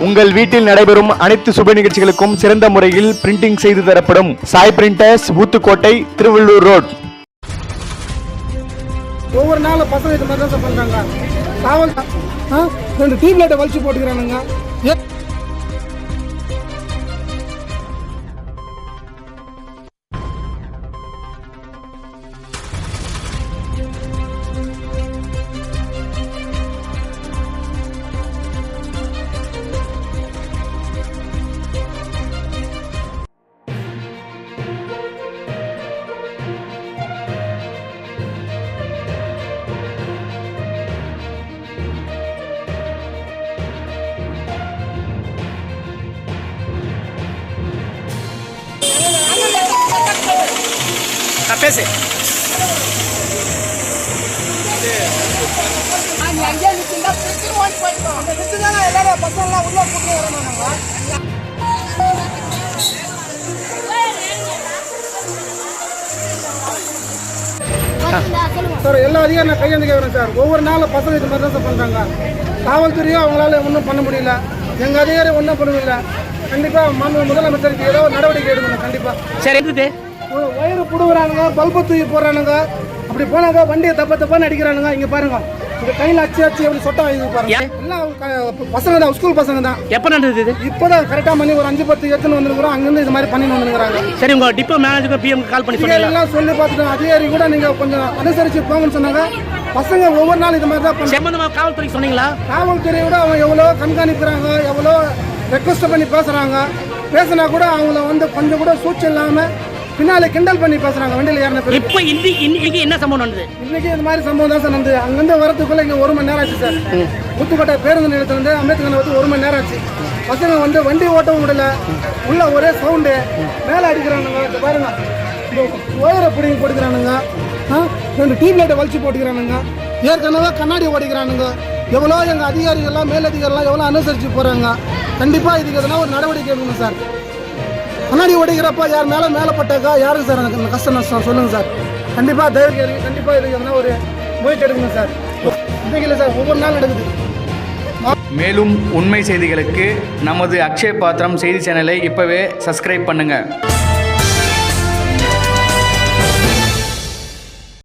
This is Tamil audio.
உங்கள் வீட்டில் நடைபெறும் அனைத்து சுப நிகழ்ச்சிகளுக்கும் சிறந்த முறையில் பிரிண்டிங் செய்து தரப்படும் சாய் பிரிண்டர்ஸ், ஊத்துக்கோட்டை, திருவள்ளூர் ரோட். ஒவ்வொரு நாளும் பசங்க இது மாதிரி தான் பண்றாங்க. காவல் 2 டியூப் லைட்டை வலிச்சு போட்டுக்கிறானுங்க. பேசு சார் எல்லா அதிகாரம் நான் கையெழுந்து கேட்குறேன் சார். ஒவ்வொரு நாளும் பசங்க இது மாதிரி தான் சார் பண்ணுறாங்க. காவல்துறையும் அவங்களால ஒன்றும் பண்ண முடியல, எங்கள் அதிகாரி ஒன்றும் பண்ண முடியல. கண்டிப்பாக முதலமைச்சருக்கு ஏதோ நடவடிக்கை எடுக்கணும். கண்டிப்பாக சரி. வயிறு புடுங்குறானுங்க, பல்பு தூக்கி போடுறானுங்க. அப்படி போனாங்க வண்டியை தப்பான்னு அடிக்கிறானுங்க. இங்கே பாருங்க, இந்த கையில் அச்சு அப்படி சொட்டா இது பாருங்க. எல்லாம் பசங்க தான், ஸ்கூல் பசங்க தான். எப்போ நடந்தது இது? இப்போதான் கரெக்டாக பண்ணி ஒரு 5-10 எடுத்துன்னு வந்துருக்குறோம். அங்கேருந்து இது மாதிரி பண்ணி வந்துருக்குறாங்க. சரி, உங்கள் டிப்போ மேனேஜருக்கு பிஎம் கால் பண்ணி எல்லாம் சொல்லி பார்த்துட்டோம். அதிகாரி கூட நீங்கள் கொஞ்சம் அனுசரித்து போங்கன்னு சொன்னாங்க. பசங்க ஒவ்வொரு நாள் இது மாதிரி தான் சம்பந்தமாக காவல்துறைக்கு சொன்னீங்களா? காவல்துறையோட அவங்க எவ்வளோ கண்காணிக்கிறாங்க, எவ்வளோ ரெக்வஸ்ட் பண்ணி பேசுனா கூட அவங்கள வந்து கொஞ்சம் கூட சூழ்ச்சி இல்லாமல் பின்னால கிண்டல் பண்ணி பேசுறாங்க. வண்டியில் ஏறின பேர். இப்போ இன்னைக்கு என்ன சம்பவம் நடந்தது? இன்னைக்கு இந்த மாதிரி சம்பவம் தான் சார் நடந்தது. அங்கிருந்து வரதுக்குள்ள இங்கே 1 மணி நேரம் ஆச்சு சார். ஊத்துக்கோட்டை பேருந்து நிலையத்திலிருந்து அம்பேத்கர் வந்து 1 மணி நேரம் ஆச்சு. பசங்க வந்து வண்டி ஓட்டவும் முடியல, உள்ள ஒரே சவுண்டு, மேலே அடிக்கிறானுங்க. பாருங்க, இந்த ஒயரை பிடிங்கி போட்டுக்கிறானுங்க. 2 டியூப் லைட்டை வலிச்சு போட்டுக்கிறானுங்க. ஏற்கனவே கண்ணாடி ஓடிக்கிறானுங்க. எவ்வளோ எங்கள் அதிகாரிகள்லாம் மேலதிகாரிலாம் எவ்வளோ அனுசரித்து போகிறாங்க. கண்டிப்பாக இதுக்கு எதனா ஒரு நடவடிக்கை எடுக்கணும் சார். கண்ணாடி ஓடிக்கிறப்ப யார் மேலே பட்டாக்கா யாருக்கு சார் எனக்கு கஷ்டம் நஷ்டம் சொல்லுங்கள் சார். கண்டிப்பாக தயவு கண்டிப்பாக இதுக்கு எதனா ஒரு முயற்சி எடுக்கணும் சார். இதுக்கு இல்லை சார், ஒவ்வொரு நாள் நடக்குது. மேலும் உண்மை செய்திகளுக்கு நமது அக்ஷய பாத்திரம் செய்தி சேனலை இப்பவே சப்ஸ்கிரைப் பண்ணுங்க.